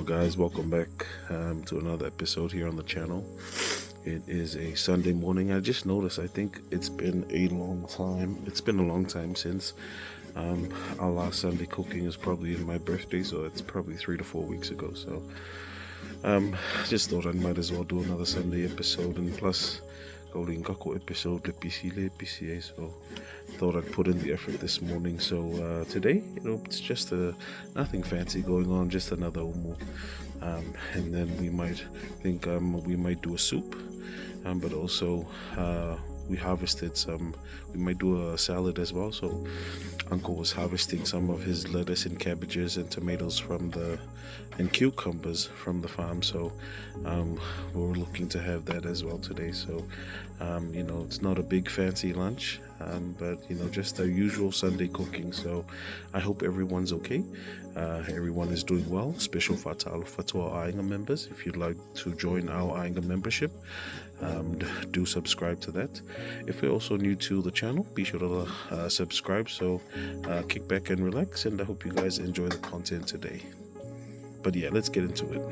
Guys, welcome back to another episode here on the channel. It is a Sunday morning. I just noticed, I think it's been a long time since our last Sunday cooking is probably my birthday, so it's probably 3 to 4 weeks ago. So just thought I might as well do another Sunday episode, and plus Golden Kako episode le so thought I'd put in the effort this morning. So today, it's just nothing fancy going on, just another umu, and then we might do a soup, but also we harvested some. We might do a salad as well. So Uncle was harvesting some of his lettuce and cabbages and tomatoes and cucumbers from the farm. So we're looking to have that as well today. So it's not a big fancy lunch, but just our usual Sunday cooking. So I hope everyone's okay. Everyone is doing well. Special fatalo to our Ainga members. If you'd like to join our Ainga membership, do subscribe to that. If you're also new to the channel, be sure to subscribe. So kick back and relax, and I hope you guys enjoy the content today. But yeah, let's get into it.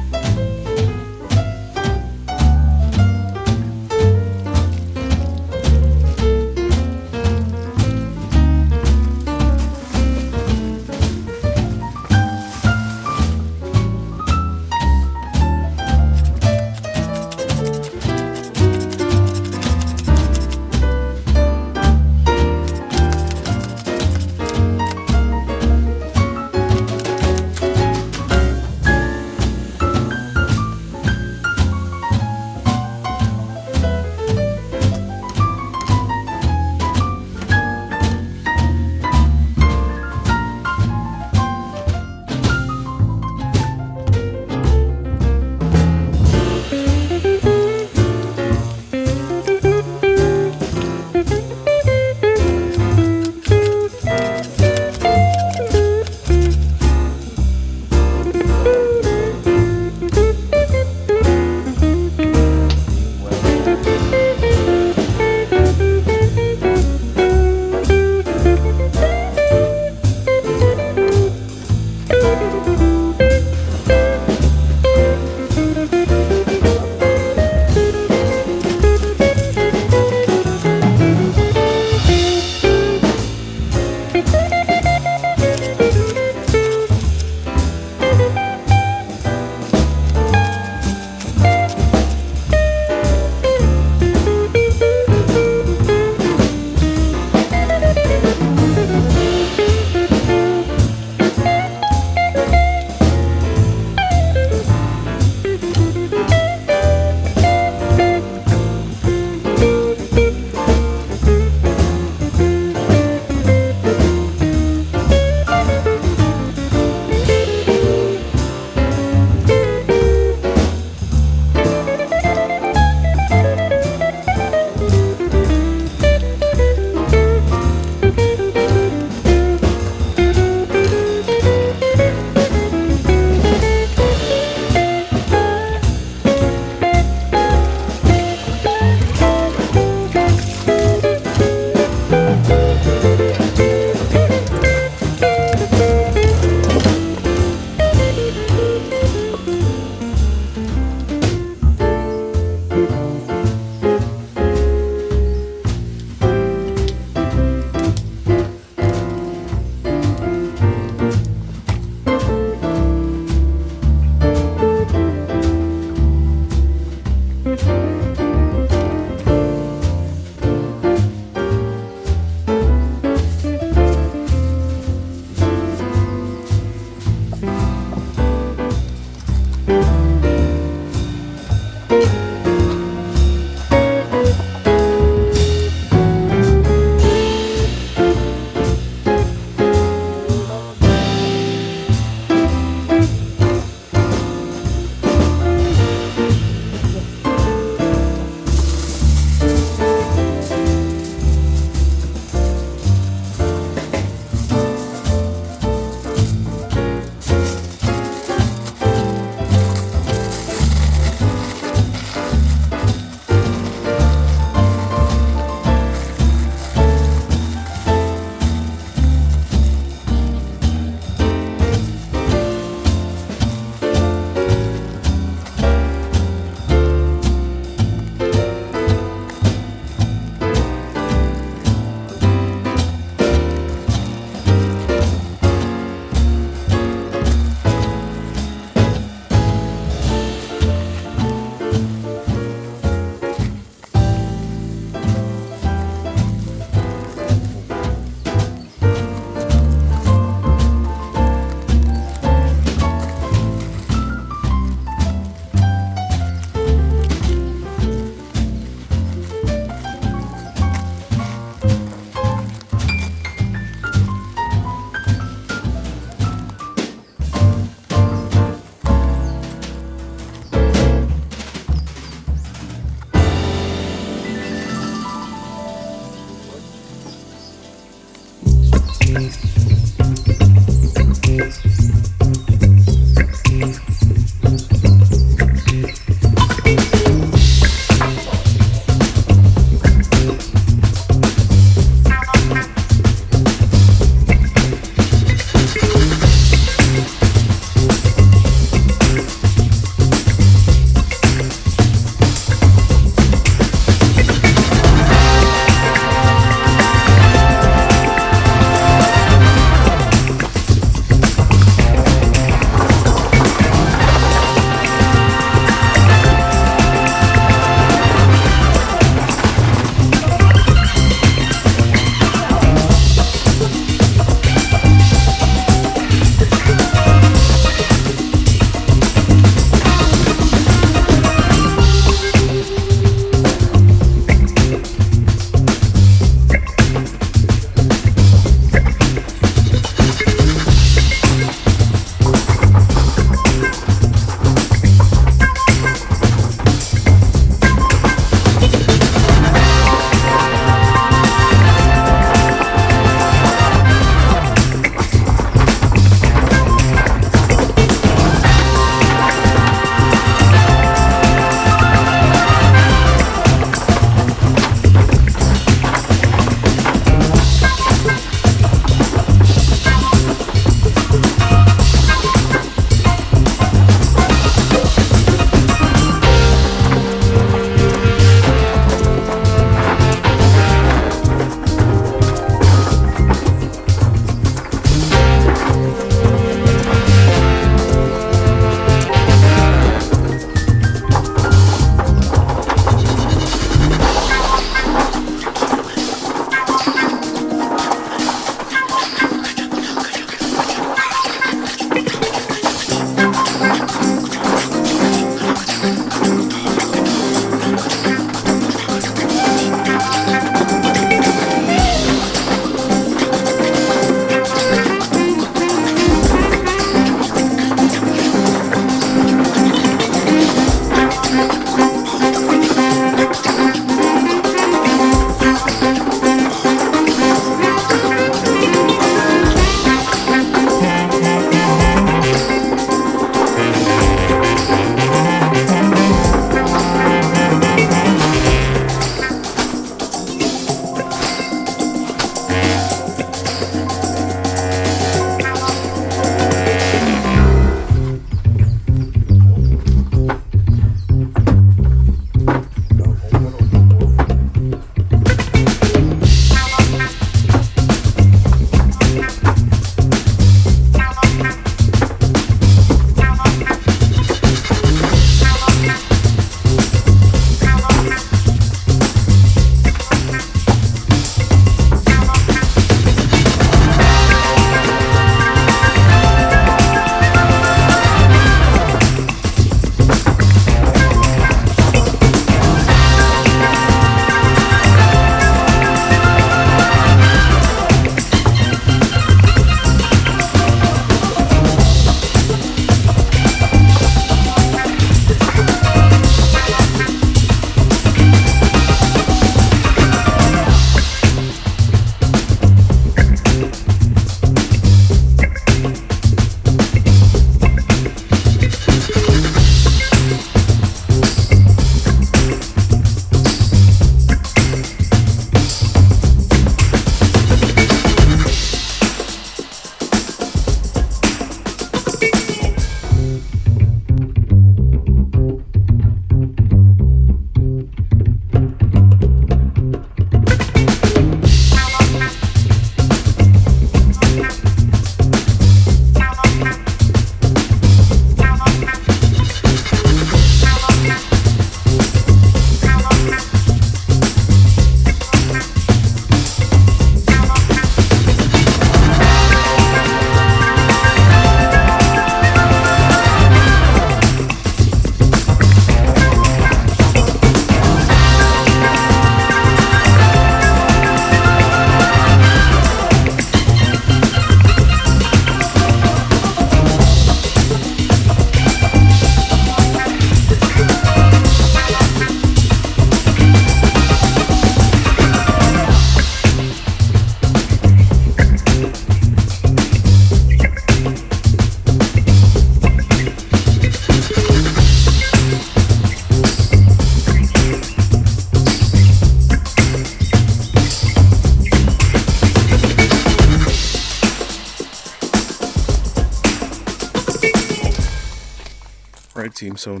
team. So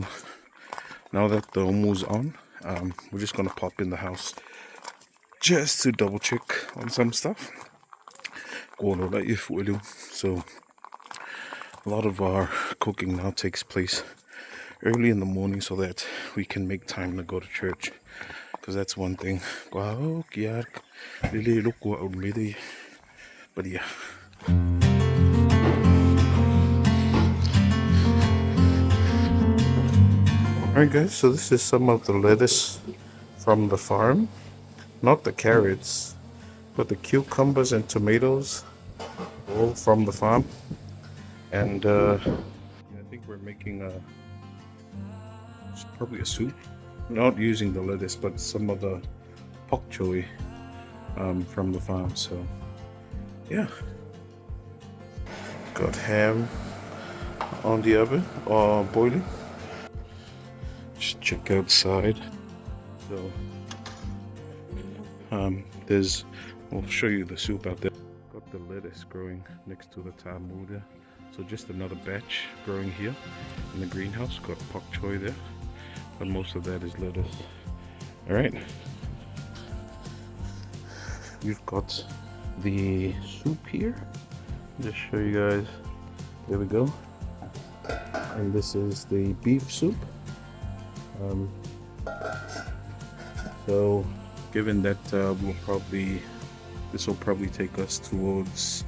now that the omu's on, we're just gonna pop in the house just to double check on some stuff. So a lot of our cooking now takes place early in the morning so that we can make time to go to church, because that's one thing. But yeah. Alright guys, so this is some of the lettuce from the farm. Not the carrots, but the cucumbers and tomatoes, all from the farm. And I think we're making probably a soup. Not using the lettuce, but some of the pak choi from the farm. So yeah, got ham on the oven boiling. Just check outside. So I'll show you the soup out there. Got the lettuce growing next to the tamu there. So just another batch growing here in the greenhouse. Got pak choi there, but most of that is lettuce. All right, we've got the soup here. Just show you guys. There we go. And this is the beef soup. So given that this will probably take us towards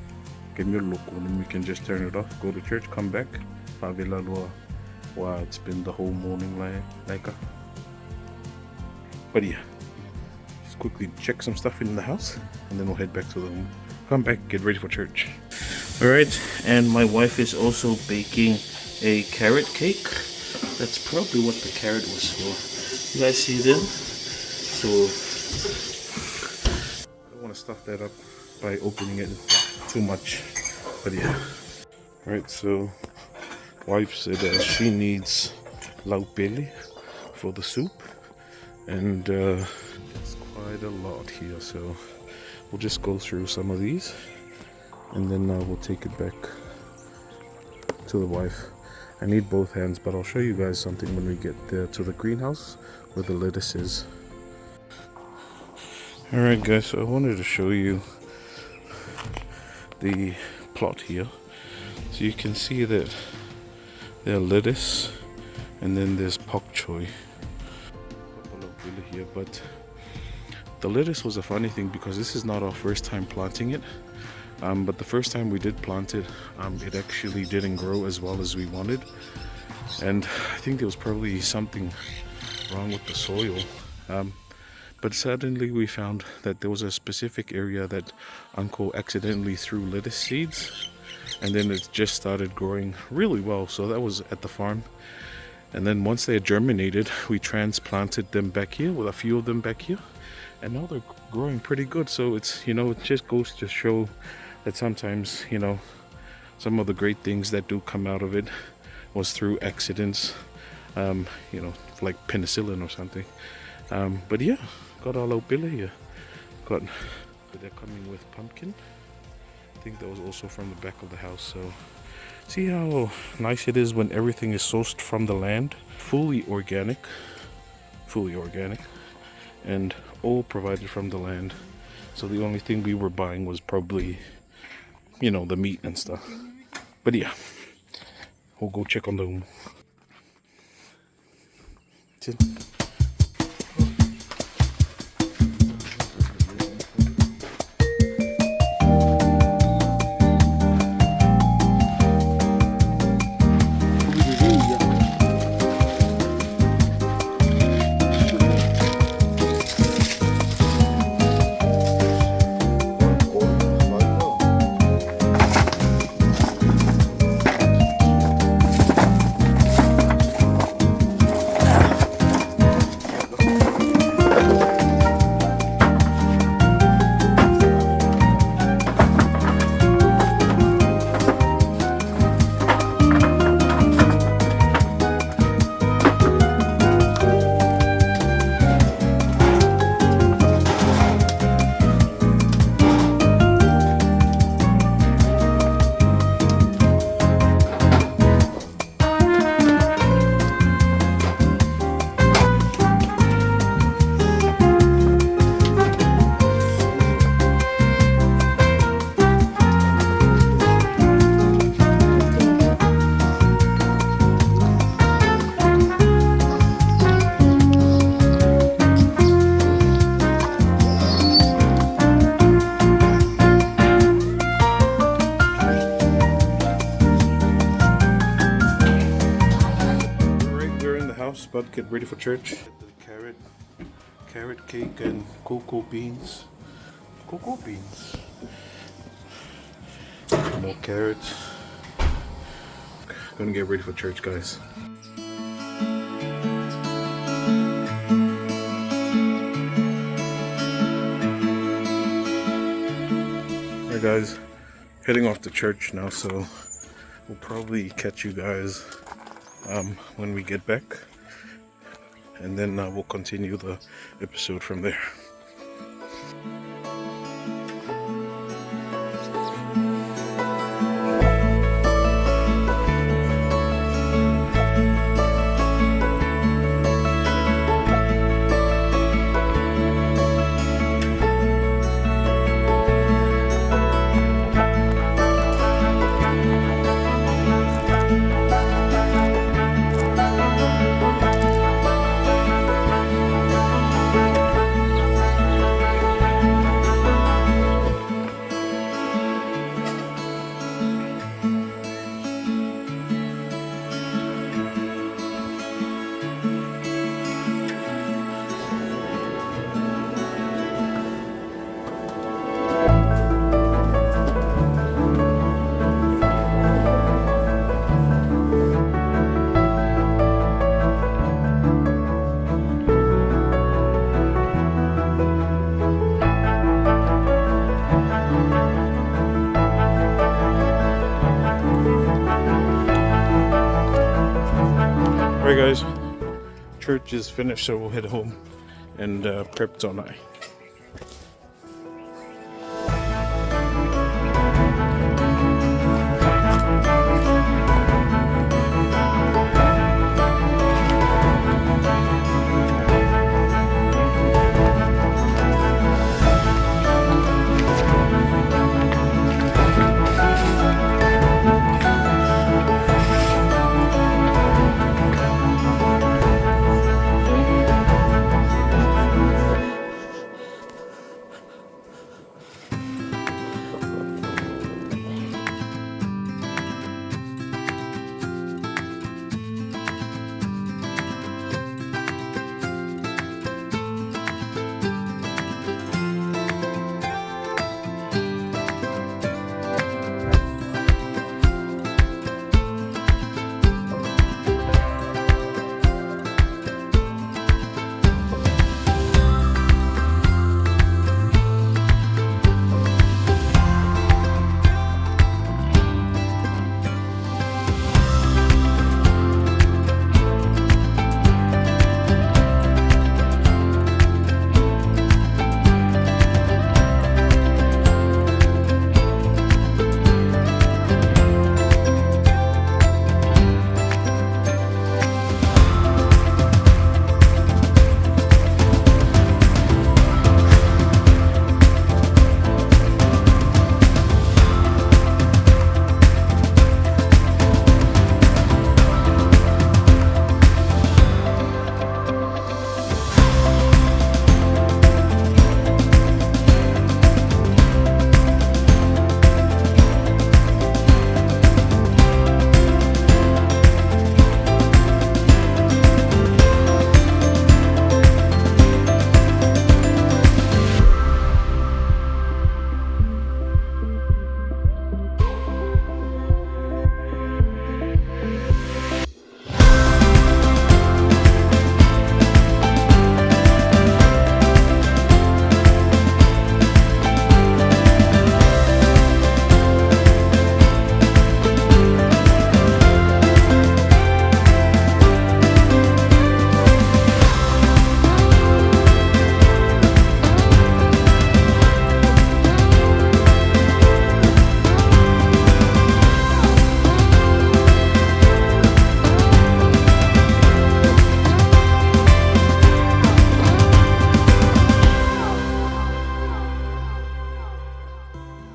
and then we can just turn it off, go to church, come back. Wow, it's been the whole morning like but yeah, just quickly check some stuff in the house and then we'll head back to the room. Come back, get ready for church. Alright, and my wife is also baking a carrot cake. That's probably what the carrot was for. You guys see them? So I don't want to stuff that up by opening it too much, but yeah. Alright, so wife said she needs laupele for the soup, and it's quite a lot here, so we'll just go through some of these and then we'll take it back to the wife. I need both hands, but I'll show you guys something when we get there to the greenhouse where the lettuce is. Alright guys, so I wanted to show you the plot here. So you can see that there are lettuce and then there's pak choi here, but the lettuce was a funny thing because this is not our first time planting it. But the first time we did plant it, it actually didn't grow as well as we wanted, and I think there was probably something wrong with the soil. But suddenly we found that there was a specific area that Uncle accidentally threw lettuce seeds, and then it just started growing really well. So that was at the farm, and then once they had germinated, we transplanted them back here, with a few of them back here, and now they're growing pretty good. So it's, it just goes to show that sometimes, some of the great things that do come out of it was through accidents, like penicillin or something. But yeah, got our laupele here. They're coming with pumpkin. I think that was also from the back of the house. So see how nice it is when everything is sourced from the land, fully organic, and all provided from the land. So the only thing we were buying was probably, the meat and stuff. But yeah, we'll go check on the room. get ready for church. The carrot cake and cocoa beans. Cocoa beans. More carrots. Gonna get ready for church, guys. Alright guys, heading off to church now, so we'll probably catch you guys when we get back, and then we'll continue the episode from there. Alright guys, church is finished, so we'll head home and prep onai.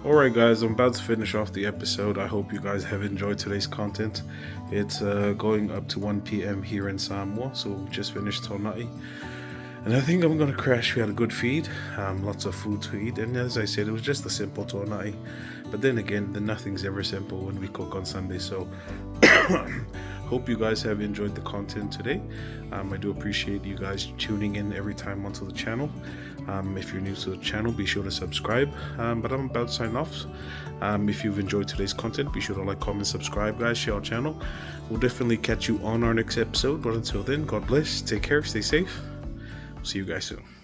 Alright guys, I'm about to finish off the episode. I hope you guys have enjoyed today's content. It's going up to 1 p.m. here in Samoa, so we just finished onai. And I think I'm gonna crash. We had a good feed, lots of food to eat, and as I said, it was just a simple onai. But then again, nothing's ever simple when we cook on Sunday, so hope you guys have enjoyed the content today. I do appreciate you guys tuning in every time onto the channel. If you're new to the channel, be sure to subscribe. But I'm about to sign off. If you've enjoyed today's content, be sure to like, comment, subscribe, guys. Share our channel. We'll definitely catch you on our next episode. But until then, God bless. Take care. Stay safe. See you guys soon.